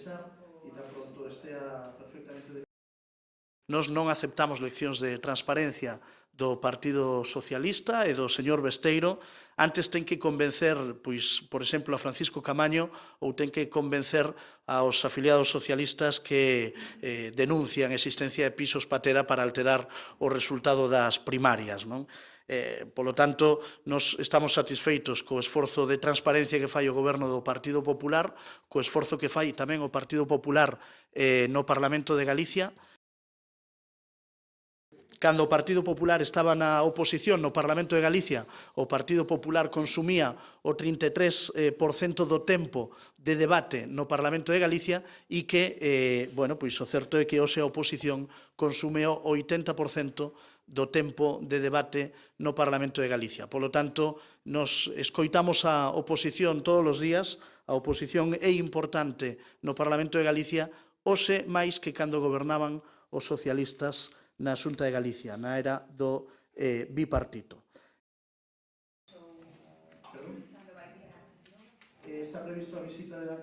mesa e tan pronto estea perfectamente... Nos non aceptamos leccións de transparencia do Partido Socialista e do señor Besteiro. Antes ten que convencer, pois, por exemplo, a Francisco Camaño ou ten que convencer aos afiliados socialistas que denuncian a existencia de pisos patera para alterar o resultado das primarias, non? Polo tanto, nos estamos satisfeitos co esforzo de transparencia que fai o goberno do Partido Popular, co esforzo que fai tamén o Partido Popular no Parlamento de Galicia. Cando o Partido Popular estaba na oposición no Parlamento de Galicia, o Partido Popular consumía o 33% do tempo de debate no Parlamento de Galicia e que, pois o certo é que hoxe a oposición consume o 80% do tempo de debate no Parlamento de Galicia. Polo tanto, nos escoitamos a oposición todos os días, a oposición é importante no Parlamento de Galicia, hoxe máis que cando gobernaban os socialistas na Xunta de Galicia, na era do bipartito. Está previsto a visita de la...